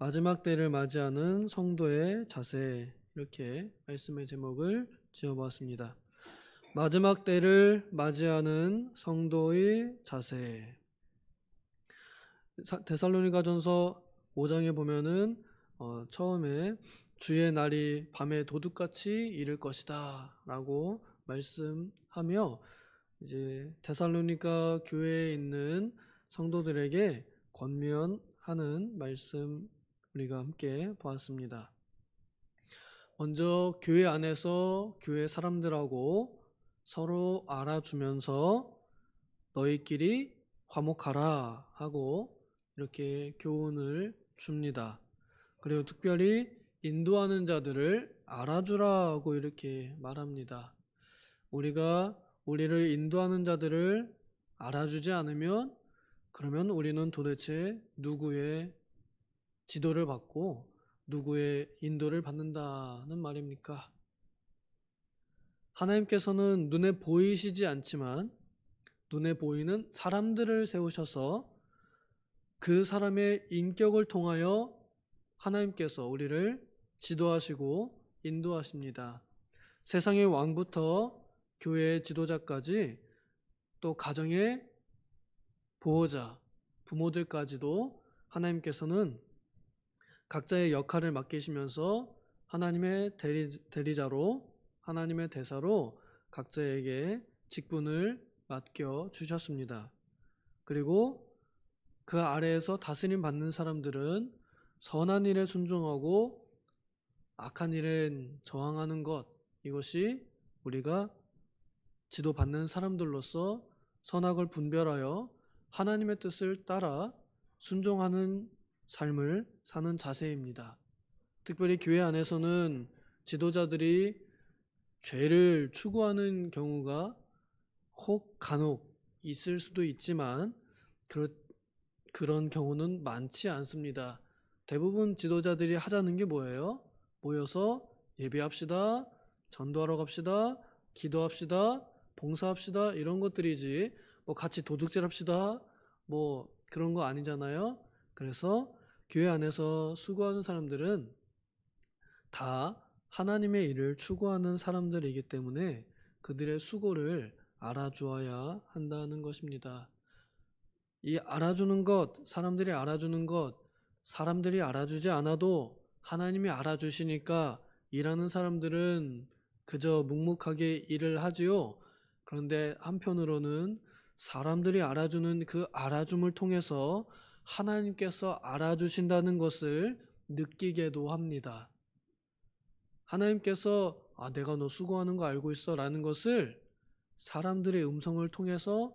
마지막 때를 맞이하는 성도의 자세, 이렇게 말씀의 제목을 지어보았습니다. 마지막 때를 맞이하는 성도의 자세. 데살로니가전서 5장에 보면은 처음에 주의 날이 밤에 도둑같이 이를 것이다라고 말씀하며 이제 데살로니가 교회에 있는 성도들에게 권면하는 말씀 우리가 함께 보았습니다. 먼저 교회 안에서 교회 사람들하고 서로 알아주면서 너희끼리 화목하라 하고 이렇게 교훈을 줍니다. 그리고 특별히 인도하는 자들을 알아주라고 이렇게 말합니다. 우리가 우리를 인도하는 자들을 알아주지 않으면 그러면 우리는 도대체 누구의 지도를 받고 누구의 인도를 받는다는 말입니까? 하나님께서는 눈에 보이시지 않지만 눈에 보이는 사람들을 세우셔서 그 사람의 인격을 통하여 하나님께서 우리를 지도하시고 인도하십니다. 세상의 왕부터 교회의 지도자까지 또 가정의 보호자, 부모들까지도 하나님께서는 각자의 역할을 맡기시면서 하나님의 대리자로 하나님의 대사로 각자에게 직분을 맡겨 주셨습니다. 그리고 그 아래에서 다스림 받는 사람들은 선한 일에 순종하고 악한 일에 저항하는 것, 이것이 우리가 지도받는 사람들로서 선악을 분별하여 하나님의 뜻을 따라 순종하는 삶을 사는 자세입니다. 특별히 교회 안에서는 지도자들이 죄를 추구하는 경우가 혹 간혹 있을 수도 있지만 그런 경우는 많지 않습니다. 대부분 지도자들이 하자는 게 뭐예요? 모여서 예배합시다, 전도하러 갑시다, 기도합시다, 봉사합시다, 이런 것들이지 뭐 같이 도둑질 합시다 뭐 그런 거 아니잖아요. 그래서 교회 안에서 수고하는 사람들은 다 하나님의 일을 추구하는 사람들이기 때문에 그들의 수고를 알아주어야 한다는 것입니다. 이 알아주는 것, 사람들이 알아주는 것, 사람들이 알아주지 않아도 하나님이 알아주시니까 일하는 사람들은 그저 묵묵하게 일을 하지요. 그런데 한편으로는 사람들이 알아주는 그 알아줌을 통해서 하나님께서 알아주신다는 것을 느끼게도 합니다. 하나님께서 내가 너 수고하는 거 알고 있어 라는 것을 사람들의 음성을 통해서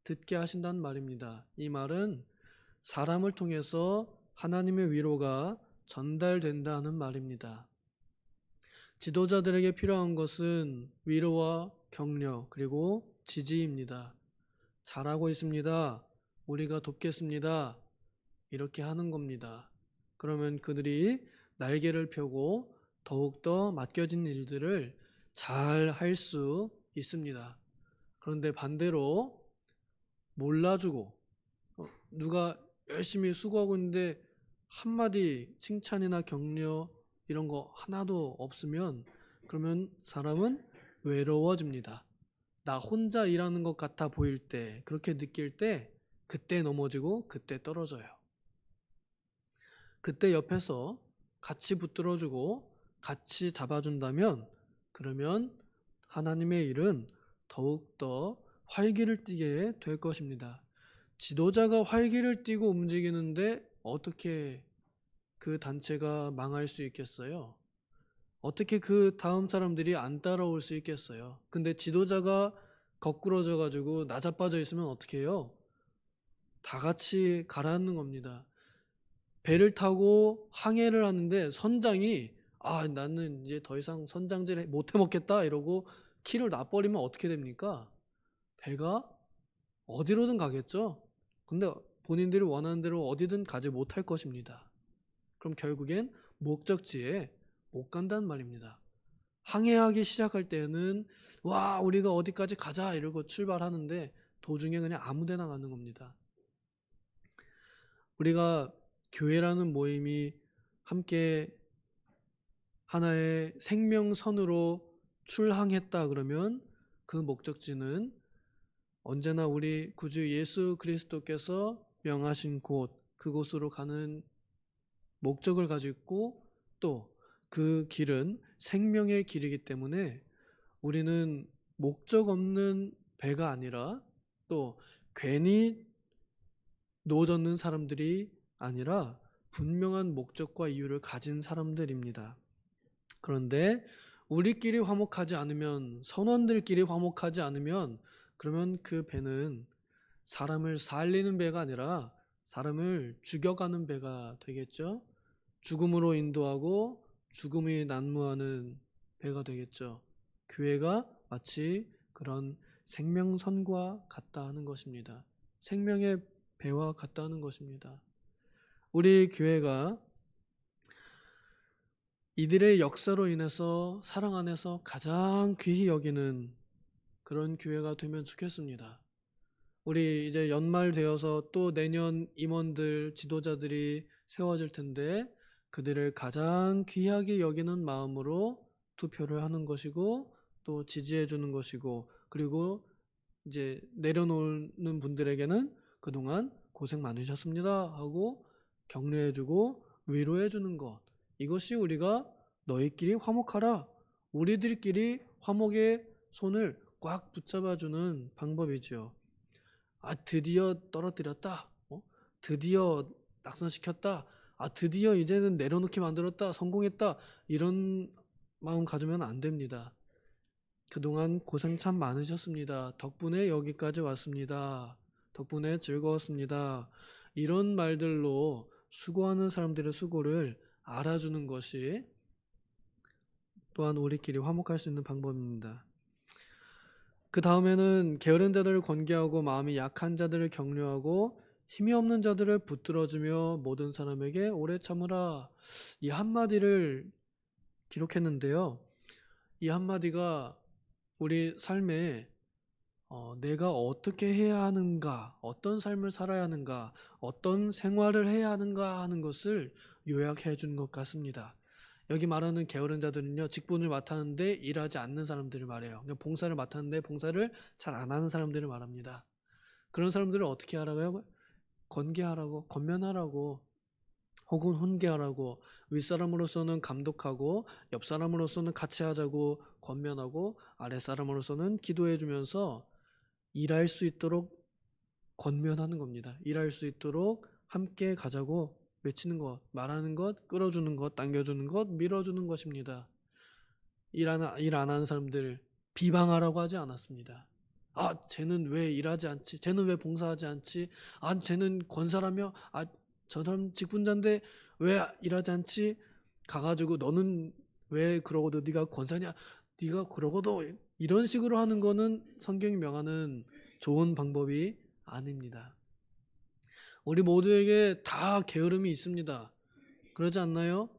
듣게 하신다는 말입니다. 이 말은 사람을 통해서 하나님의 위로가 전달된다는 말입니다. 지도자들에게 필요한 것은 위로와 격려 그리고 지지입니다. 잘하고 있습니다. 우리가 돕겠습니다. 이렇게 하는 겁니다. 그러면 그들이 날개를 펴고 더욱더 맡겨진 일들을 잘 할 수 있습니다. 그런데 반대로 몰라주고 누가 열심히 수고하고 있는데 한마디 칭찬이나 격려 이런 거 하나도 없으면 그러면 사람은 외로워집니다. 나 혼자 일하는 것 같아 보일 때, 그렇게 느낄 때 그때 넘어지고 그때 떨어져요. 그때 옆에서 같이 붙들어주고 같이 잡아준다면 그러면 하나님의 일은 더욱더 활기를 띠게 될 것입니다. 지도자가 활기를 띠고 움직이는데 어떻게 그 단체가 망할 수 있겠어요? 어떻게 그 다음 사람들이 안 따라올 수 있겠어요? 근데 지도자가 거꾸러져 가지고 나자빠져 있으면 어떻게 해요? 다 같이 가라앉는 겁니다. 배를 타고 항해를 하는데 선장이 나는 이제 더 이상 선장질 못 해먹겠다 이러고 키를 놔버리면 어떻게 됩니까? 배가 어디로든 가겠죠? 근데 본인들이 원하는 대로 어디든 가지 못할 것입니다. 그럼 결국엔 목적지에 못 간다는 말입니다. 항해하기 시작할 때는 우리가 어디까지 가자 이러고 출발하는데 도중에 그냥 아무 데나 가는 겁니다. 우리가 교회라는 모임이 함께 하나의 생명선으로 출항했다 그러면 그 목적지는 언제나 우리 구주 예수 그리스도께서 명하신 곳, 그곳으로 가는 목적을 가지고 있고, 또 그 길은 생명의 길이기 때문에 우리는 목적 없는 배가 아니라, 또 괜히 노젓는 사람들이 아니라 분명한 목적과 이유를 가진 사람들입니다. 그런데 우리끼리 화목하지 않으면, 선원들끼리 화목하지 않으면, 그러면 그 배는 사람을 살리는 배가 아니라 사람을 죽여가는 배가 되겠죠. 죽음으로 인도하고 죽음이 난무하는 배가 되겠죠. 교회가 마치 그런 생명선과 같다 하는 것입니다. 생명의 배와 같다 하는 것입니다. 우리 교회가 이들의 역사로 인해서 사랑 안에서 가장 귀히 여기는 그런 교회가 되면 좋겠습니다. 우리 이제 연말 되어서 또 내년 임원들, 지도자들이 세워질 텐데 그들을 가장 귀하게 여기는 마음으로 투표를 하는 것이고, 또 지지해 주는 것이고, 그리고 이제 내려놓는 분들에게는 그동안 고생 많으셨습니다 하고 격려해 주고 위로해 주는 것, 이것이 우리가 너희끼리 화목하라, 우리들끼리 화목의 손을 꽉 붙잡아 주는 방법이지요. 드디어 떨어뜨렸다. 드디어 낙선시켰다. 드디어 이제는 내려놓게 만들었다. 성공했다. 이런 마음 가지면 안 됩니다. 그동안 고생 참 많으셨습니다. 덕분에 여기까지 왔습니다. 덕분에 즐거웠습니다. 이런 말들로 수고하는 사람들의 수고를 알아주는 것이 또한 우리끼리 화목할 수 있는 방법입니다. 그 다음에는 게으른 자들을 권계하고 마음이 약한 자들을 격려하고 힘이 없는 자들을 붙들어주며 모든 사람에게 오래 참으라. 이 한마디를 기록했는데요. 이 한마디가 우리 삶에 내가 어떻게 해야 하는가, 어떤 삶을 살아야 하는가, 어떤 생활을 해야 하는가 하는 것을 요약해 주는 것 같습니다. 여기 말하는 게으른 자들은요, 직분을 맡았는데 일하지 않는 사람들을 말해요. 봉사를 맡았는데 봉사를 잘 안 하는 사람들을 말합니다. 그런 사람들을 어떻게 하라고요? 권계하라고, 권면하라고, 혹은 훈계하라고, 윗사람으로서는 감독하고 옆사람으로서는 같이 하자고 권면하고, 아랫사람으로서는 기도해 주면서 일할 수 있도록 권면하는 겁니다. 일할 수 있도록 함께 가자고 외치는 것, 말하는 것, 끌어주는 것, 당겨주는 것, 밀어주는 것입니다. 일 안 하는 사람들 비방하라고 하지 않았습니다. 쟤는 왜 일하지 않지? 쟤는 왜 봉사하지 않지? 쟤는 권사라며? 저 사람 직분자인데 왜 일하지 않지? 가가지고 너는 왜 그러고도 네가 권사냐? 네가 그러고도, 이런 식으로 하는 거는 성경이 명하는 좋은 방법이 아닙니다. 우리 모두에게 다 게으름이 있습니다. 그러지 않나요?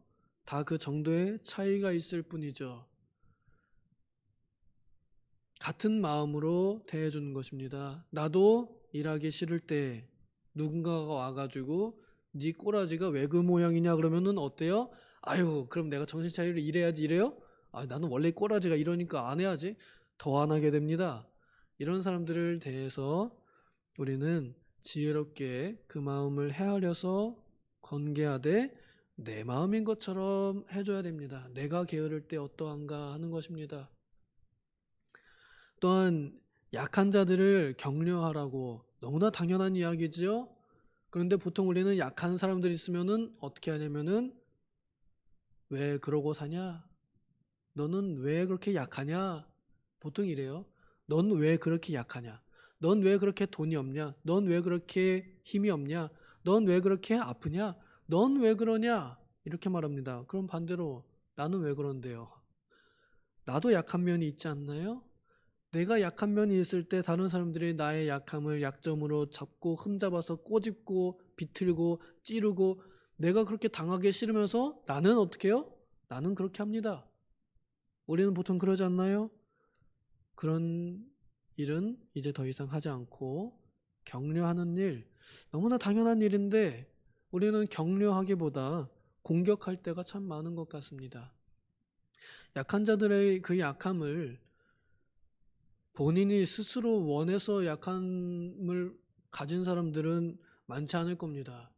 다 그 정도의 차이가 있을 뿐이죠. 같은 마음으로 대해주는 것입니다. 나도 일하기 싫을 때 누군가가 와가지고 네 꼬라지가 왜 그 모양이냐 그러면은 어때요? 그럼 내가 정신 차리려 일해야지 이래요? 나는 원래 꼬라지가 이러니까 안 해야지. 더 안 하게 됩니다. 이런 사람들을 대해서 우리는 지혜롭게 그 마음을 헤아려서 권계하되 내 마음인 것처럼 해줘야 됩니다. 내가 게으를 때 어떠한가 하는 것입니다. 또한 약한 자들을 격려하라고, 너무나 당연한 이야기지요. 그런데 보통 우리는 약한 사람들이 있으면은 어떻게 하냐면은 왜 그러고 사냐? 너는 왜 그렇게 약하냐? 보통 이래요. 넌 왜 그렇게 약하냐? 넌 왜 그렇게 돈이 없냐? 넌 왜 그렇게 힘이 없냐? 넌 왜 그렇게 아프냐? 넌 왜 그러냐? 이렇게 말합니다. 그럼 반대로 나는 왜 그런데요? 나도 약한 면이 있지 않나요? 내가 약한 면이 있을 때 다른 사람들이 나의 약함을 약점으로 잡고 흠잡아서 꼬집고 비틀고 찌르고, 내가 그렇게 당하기 싫으면서 나는 어떻게 해요? 나는 그렇게 합니다. 우리는 보통 그러지 않나요? 그런 일은 이제 더 이상 하지 않고 격려하는 일, 너무나 당연한 일인데 우리는 격려하기보다 공격할 때가 참 많은 것 같습니다. 약한 자들의 그 약함을 본인이 스스로 원해서 약함을 가진 사람들은 많지 않을 겁니다.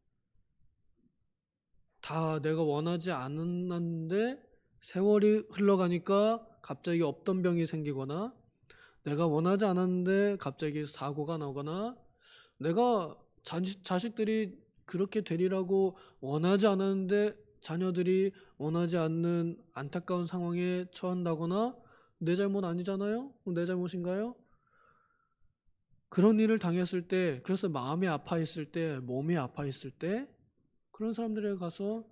다 내가 원하지 않았는데 세월이 흘러가니까 갑자기 없던 병이 생기거나, 내가 원하지 않았는데 갑자기 사고가 나거나, 내가 자식들이 그렇게 되리라고 원하지 않았는데 자녀들이 원하지 않는 안타까운 상황에 처한다거나, 내 잘못 아니잖아요? 내 잘못인가요? 그런 일을 당했을 때, 그래서 마음이 아파했을 때, 몸이 아파했을 때, 그런 사람들에게 가서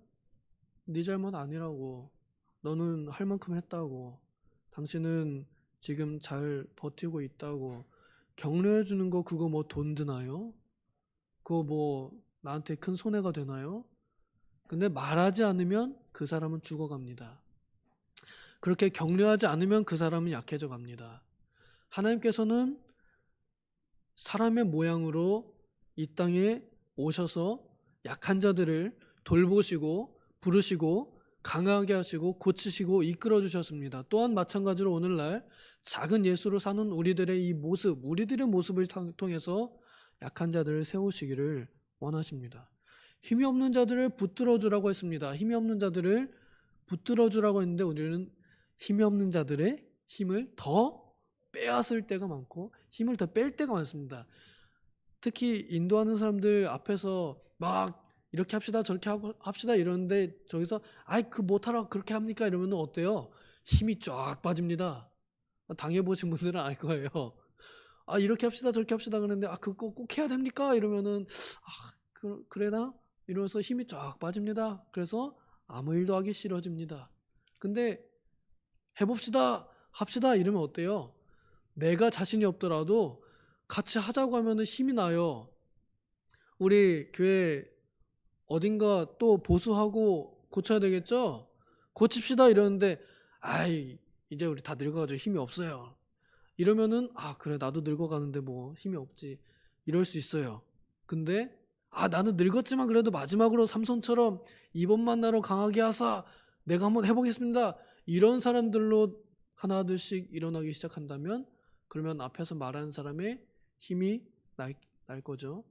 네 잘못 아니라고, 너는 할 만큼 했다고, 당신은 지금 잘 버티고 있다고 격려해 주는 거, 그거 뭐 돈 드나요? 그거 뭐 나한테 큰 손해가 되나요? 근데 말하지 않으면 그 사람은 죽어갑니다. 그렇게 격려하지 않으면 그 사람은 약해져 갑니다. 하나님께서는 사람의 모양으로 이 땅에 오셔서 약한 자들을 돌보시고 부르시고 강하게 하시고 고치시고 이끌어 주셨습니다. 또한 마찬가지로 오늘날 작은 예수로 사는 우리들의 이 모습, 우리들의 모습을 통해서 약한 자들을 세우시기를 원하십니다. 힘이 없는 자들을 붙들어 주라고 했습니다. 힘이 없는 자들을 붙들어 주라고 했는데 우리는 힘이 없는 자들의 힘을 더 빼앗을 때가 많고 힘을 더 뺄 때가 많습니다. 특히 인도하는 사람들 앞에서 막 이렇게 합시다 저렇게 하고 합시다 이러는데 저기서 아이 그 못하라고 그렇게 합니까? 이러면 어때요? 힘이 쫙 빠집니다. 당해보신 분들은 알 거예요. 아 이렇게 합시다 저렇게 합시다 그러는데 아 그거 꼭 해야 됩니까? 이러면은 그래나? 이러면서 힘이 쫙 빠집니다. 그래서 아무 일도 하기 싫어집니다. 근데 해봅시다 합시다 이러면 어때요? 내가 자신이 없더라도 같이 하자고 하면 힘이 나요. 우리 교회 어딘가 또 보수하고 고쳐야 되겠죠? 고칩시다 이러는데 아이 이제 우리 다 늙어가지고 힘이 없어요. 이러면은 아 그래 나도 늙어가는데 뭐 힘이 없지 이럴 수 있어요. 근데 아 나는 늙었지만 그래도 마지막으로 삼손처럼 이번 나로 강하게 하사 내가 한번 해보겠습니다. 이런 사람들로 하나 둘씩 일어나기 시작한다면 그러면 앞에서 말하는 사람의 힘이 날 거죠.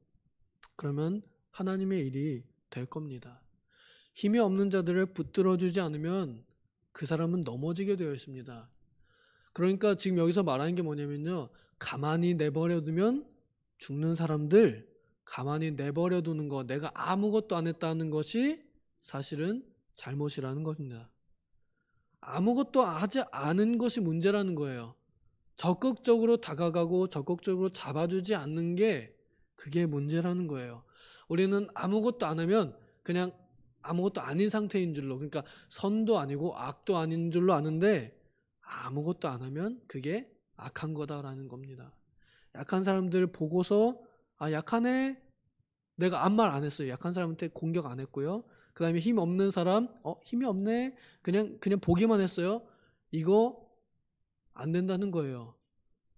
그러면 하나님의 일이 될 겁니다. 힘이 없는 자들을 붙들어주지 않으면 그 사람은 넘어지게 되어 있습니다. 그러니까 지금 여기서 말하는 게 뭐냐면요. 가만히 내버려 두면 죽는 사람들 가만히 내버려 두는 거, 내가 아무것도 안 했다는 것이 사실은 잘못이라는 겁니다. 아무것도 하지 않은 것이 문제라는 거예요. 적극적으로 다가가고 적극적으로 잡아주지 않는 게 그게 문제라는 거예요. 우리는 아무것도 안 하면 그냥 아무것도 아닌 상태인 줄로, 그러니까 선도 아니고 악도 아닌 줄로 아는데 아무것도 안 하면 그게 악한 거다라는 겁니다. 약한 사람들 보고서 아 약하네, 내가 아무 말 안 했어요. 약한 사람한테 공격 안 했고요. 그 다음에 힘 없는 사람 힘이 없네, 그냥 보기만 했어요. 이거 안 된다는 거예요.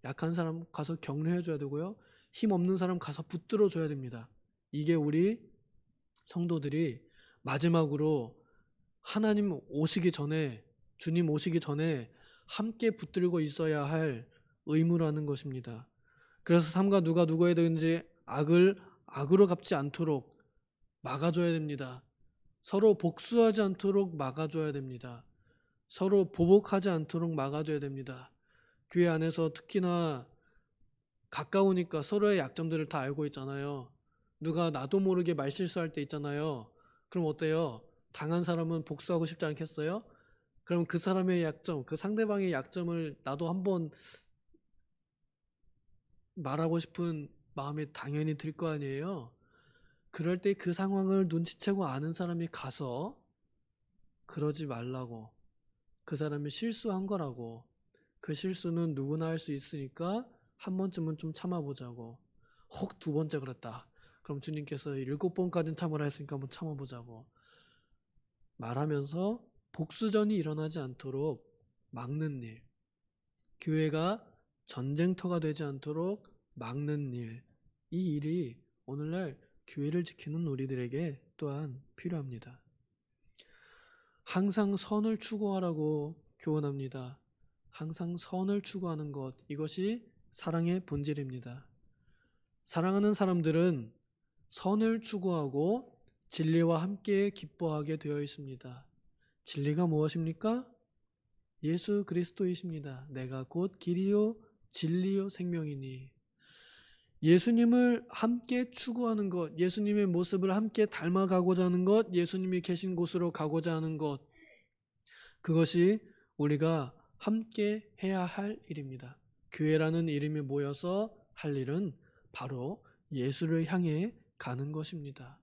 약한 사람 가서 격려해 줘야 되고요. 힘 없는 사람 가서 붙들어 줘야 됩니다. 이게 우리 성도들이 마지막으로 하나님 오시기 전에, 주님 오시기 전에 함께 붙들고 있어야 할 의무라는 것입니다. 그래서 삼가 누가 누구에든지 악을 악으로 갚지 않도록 막아줘야 됩니다. 서로 복수하지 않도록 막아줘야 됩니다. 서로 보복하지 않도록 막아줘야 됩니다. 교회 안에서 특히나 가까우니까 서로의 약점들을 다 알고 있잖아요. 누가 나도 모르게 말실수할 때 있잖아요. 그럼 어때요? 당한 사람은 복수하고 싶지 않겠어요? 그럼 그 사람의 약점, 그 상대방의 약점을 나도 한번 말하고 싶은 마음이 당연히 들 거 아니에요. 그럴 때 그 상황을 눈치채고 아는 사람이 가서 그러지 말라고, 그 사람이 실수한 거라고, 그 실수는 누구나 할 수 있으니까 한 번쯤은 좀 참아보자고. 혹 두 번째 그랬다, 그럼 주님께서 7번까지는 참으라 했으니까 한번 참아보자고 말하면서 복수전이 일어나지 않도록 막는 일, 교회가 전쟁터가 되지 않도록 막는 일, 이 일이 오늘날 교회를 지키는 우리들에게 또한 필요합니다. 항상 선을 추구하라고 교훈합니다. 항상 선을 추구하는 것, 이것이 사랑의 본질입니다. 사랑하는 사람들은 선을 추구하고 진리와 함께 기뻐하게 되어 있습니다. 진리가 무엇입니까? 예수 그리스도이십니다. 내가 곧 길이요 진리요 생명이니. 예수님을 함께 추구하는 것, 예수님의 모습을 함께 닮아가고자 하는 것, 예수님이 계신 곳으로 가고자 하는 것, 그것이 우리가 함께 해야 할 일입니다. 교회라는 이름이 모여서 할 일은 바로 예수를 향해 가는 것입니다.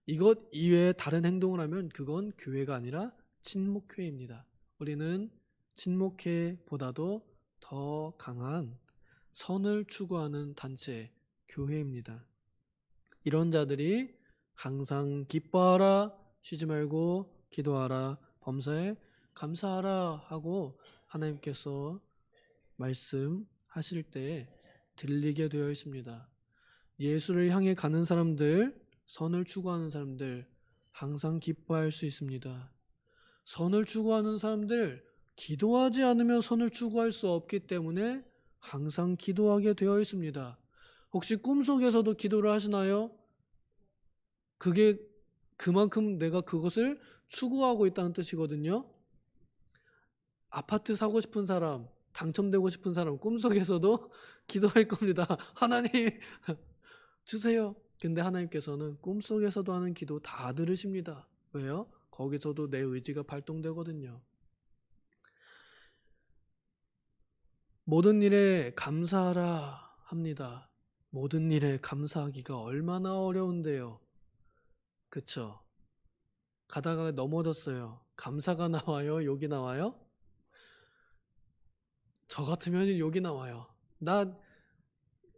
이것 이외에 다른 행동을 하면 그건 교회가 아니라 친목회입니다. 우리는 친목회보다도 더 강한 선을 추구하는 단체, 교회입니다. 이런 자들이 항상 기뻐하라, 쉬지 말고 기도하라, 범사에 감사하라 하고 하나님께서 말씀하실 때 들리게 되어 있습니다. 예수를 향해 가는 사람들, 선을 추구하는 사람들 항상 기뻐할 수 있습니다. 선을 추구하는 사람들, 기도하지 않으면 선을 추구할 수 없기 때문에 항상 기도하게 되어 있습니다. 혹시 꿈속에서도 기도를 하시나요? 그게 그만큼 내가 그것을 추구하고 있다는 뜻이거든요. 아파트 사고 싶은 사람, 당첨되고 싶은 사람 꿈속에서도 기도할 겁니다. 하나님 주세요. 근데 하나님께서는 꿈속에서도 하는 기도 다 들으십니다. 왜요? 거기서도 내 의지가 발동되거든요. 모든 일에 감사하라 합니다. 모든 일에 감사하기가 얼마나 어려운데요. 그쵸? 가다가 넘어졌어요. 감사가 나와요? 욕이 나와요? 저 같으면 욕이 나와요. 나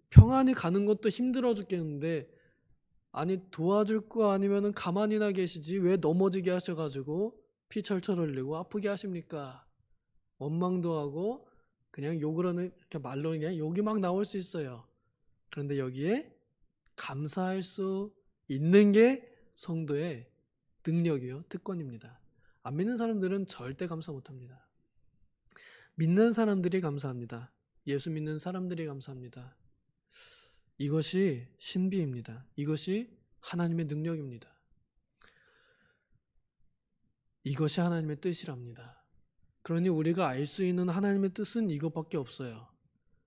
평안히 가는 것도 힘들어 죽겠는데, 아니 도와줄 거 아니면은 가만히나 계시지 왜 넘어지게 하셔가지고 피 철철 흘리고 아프게 하십니까? 원망도 하고 그냥 욕을 하는, 그냥 말로 그냥 욕이 막 나올 수 있어요. 그런데 여기에 감사할 수 있는 게 성도의 능력이요, 특권입니다. 안 믿는 사람들은 절대 감사 못합니다. 믿는 사람들이 감사합니다. 예수 믿는 사람들이 감사합니다. 이것이 신비입니다. 이것이 하나님의 능력입니다. 이것이 하나님의 뜻이랍니다. 그러니 우리가 알 수 있는 하나님의 뜻은 이것밖에 없어요.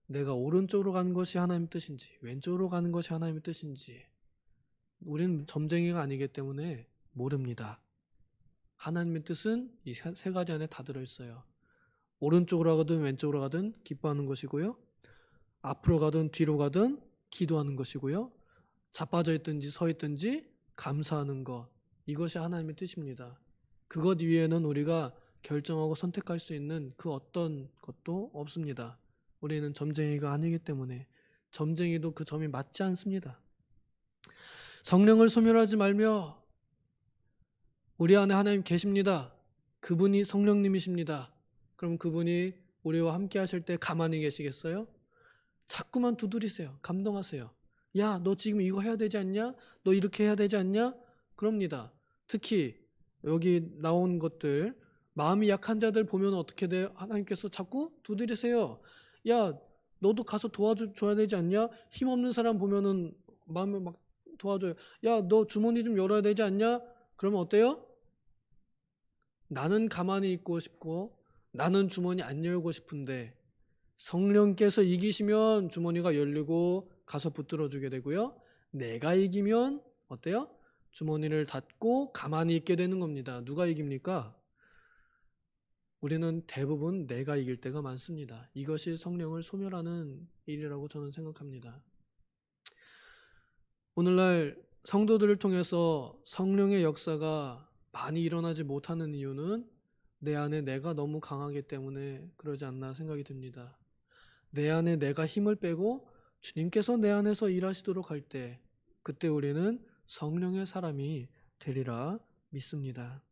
내가 오른쪽으로 가는 것이 하나님의 뜻인지 왼쪽으로 가는 것이 하나님의 뜻인지 우리는 점쟁이가 아니기 때문에 모릅니다. 하나님의 뜻은 이 세 가지 안에 다 들어있어요. 오른쪽으로 가든 왼쪽으로 가든 기뻐하는 것이고요. 앞으로 가든 뒤로 가든 기도하는 것이고요. 자빠져 있든지 서 있든지 감사하는 것. 이것이 하나님의 뜻입니다. 그것 위에는 우리가 결정하고 선택할 수 있는 그 어떤 것도 없습니다. 우리는 점쟁이가 아니기 때문에 점쟁이도 그 점이 맞지 않습니다. 성령을 소멸하지 말며 우리 안에 하나님 계십니다. 그분이 성령님이십니다. 그럼 그분이 우리와 함께 하실 때 가만히 계시겠어요? 자꾸만 두드리세요. 감동하세요. 야, 너 지금 이거 해야 되지 않냐? 너 이렇게 해야 되지 않냐? 그럽니다. 특히 여기 나온 것들, 마음이 약한 자들 보면 어떻게 돼요? 하나님께서 자꾸 두드리세요. 야, 너도 가서 도와줘야 되지 않냐? 힘없는 사람 보면은 마음에 막 도와줘요. 야, 너 주머니 좀 열어야 되지 않냐? 그러면 어때요? 나는 가만히 있고 싶고 나는 주머니 안 열고 싶은데 성령께서 이기시면 주머니가 열리고 가서 붙들어 주게 되고요. 내가 이기면 어때요? 주머니를 닫고 가만히 있게 되는 겁니다. 누가 이깁니까? 우리는 대부분 내가 이길 때가 많습니다. 이것이 성령을 소멸하는 일이라고 저는 생각합니다. 오늘날 성도들을 통해서 성령의 역사가 많이 일어나지 못하는 이유는 내 안에 내가 너무 강하기 때문에 그러지 않나 생각이 듭니다. 내 안에 내가 힘을 빼고 주님께서 내 안에서 일하시도록 할 때 그때 우리는 성령의 사람이 되리라 믿습니다.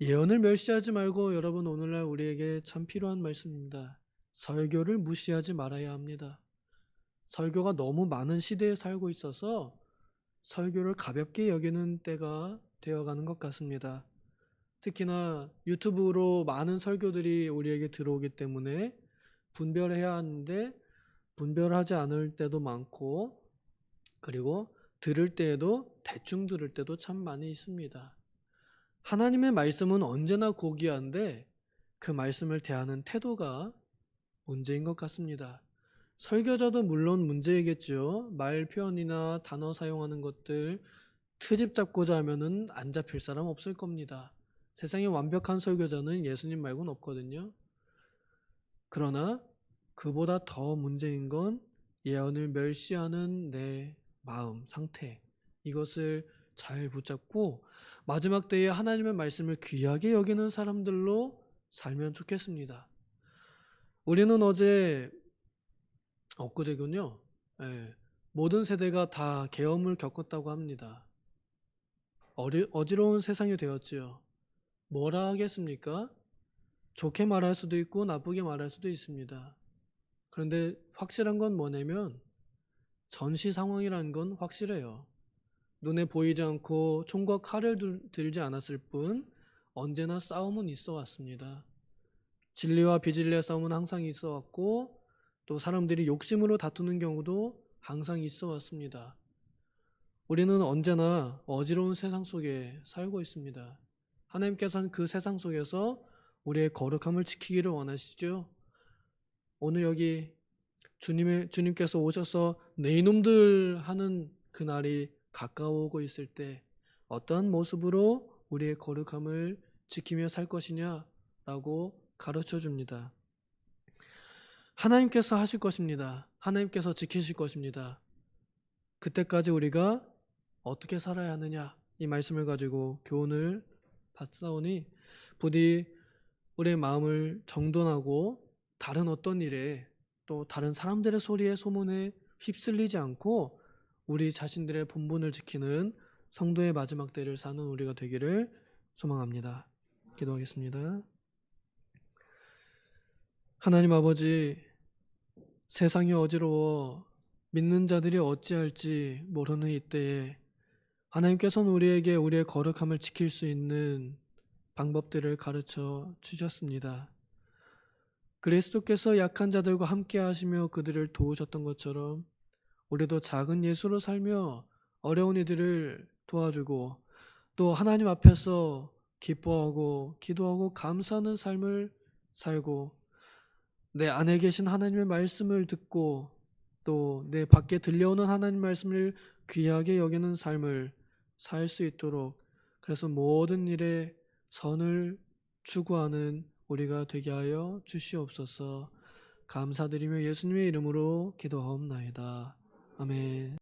예언을 멸시하지 말고 여러분, 오늘날 우리에게 참 필요한 말씀입니다. 설교를 무시하지 말아야 합니다. 설교가 너무 많은 시대에 살고 있어서 설교를 가볍게 여기는 때가 되어가는 것 같습니다. 특히나 유튜브로 많은 설교들이 우리에게 들어오기 때문에 분별해야 하는데 분별하지 않을 때도 많고, 그리고 들을 때에도 대충 들을 때도 참 많이 있습니다. 하나님의 말씀은 언제나 고귀한데 그 말씀을 대하는 태도가 문제인 것 같습니다. 설교자도 물론 문제이겠지요. 말 표현이나 단어 사용하는 것들 트집 잡고자 하면은 안 잡힐 사람 없을 겁니다. 세상에 완벽한 설교자는 예수님 말고는 없거든요. 그러나 그보다 더 문제인 건 예언을 멸시하는 내 마음 상태, 이것을 잘 붙잡고 마지막 때에 하나님의 말씀을 귀하게 여기는 사람들로 살면 좋겠습니다. 우리는 엊그제군요. 예, 모든 세대가 다 계엄을 겪었다고 합니다. 어지러운 세상이 되었지요. 뭐라 하겠습니까? 좋게 말할 수도 있고 나쁘게 말할 수도 있습니다. 그런데 확실한 건 뭐냐면 전시 상황이라는 건 확실해요. 눈에 보이지 않고 총과 칼을 들지 않았을 뿐 언제나 싸움은 있어 왔습니다. 진리와 비진리의 싸움은 항상 있어 왔고 또 사람들이 욕심으로 다투는 경우도 항상 있어 왔습니다. 우리는 언제나 어지러운 세상 속에 살고 있습니다. 하나님께서는 그 세상 속에서 우리의 거룩함을 지키기를 원하시죠. 오늘 여기 주님께서 오셔서 네 이놈들 하는 그날이 가까워오고 있을 때 어떠한 모습으로 우리의 거룩함을 지키며 살 것이냐라고 가르쳐 줍니다. 하나님께서 하실 것입니다. 하나님께서 지키실 것입니다. 그때까지 우리가 어떻게 살아야 하느냐, 이 말씀을 가지고 교훈을 받사오니 부디 우리의 마음을 정돈하고 다른 어떤 일에 또 다른 사람들의 소리에 소문에 휩쓸리지 않고 우리 자신들의 본분을 지키는 성도의 마지막 때를 사는 우리가 되기를 소망합니다. 기도하겠습니다. 하나님 아버지, 세상이 어지러워 믿는 자들이 어찌할지 모르는 이때에 하나님께서는 우리에게 우리의 거룩함을 지킬 수 있는 방법들을 가르쳐 주셨습니다. 그리스도께서 약한 자들과 함께 하시며 그들을 도우셨던 것처럼 우리도 작은 예수로 살며 어려운 이들을 도와주고 또 하나님 앞에서 기뻐하고 기도하고 감사하는 삶을 살고 내 안에 계신 하나님의 말씀을 듣고 또 내 밖에 들려오는 하나님 말씀을 귀하게 여기는 삶을 살 수 있도록, 그래서 모든 일에 선을 추구하는 우리가 되게 하여 주시옵소서. 감사드리며 예수님의 이름으로 기도하옵나이다. 아멘.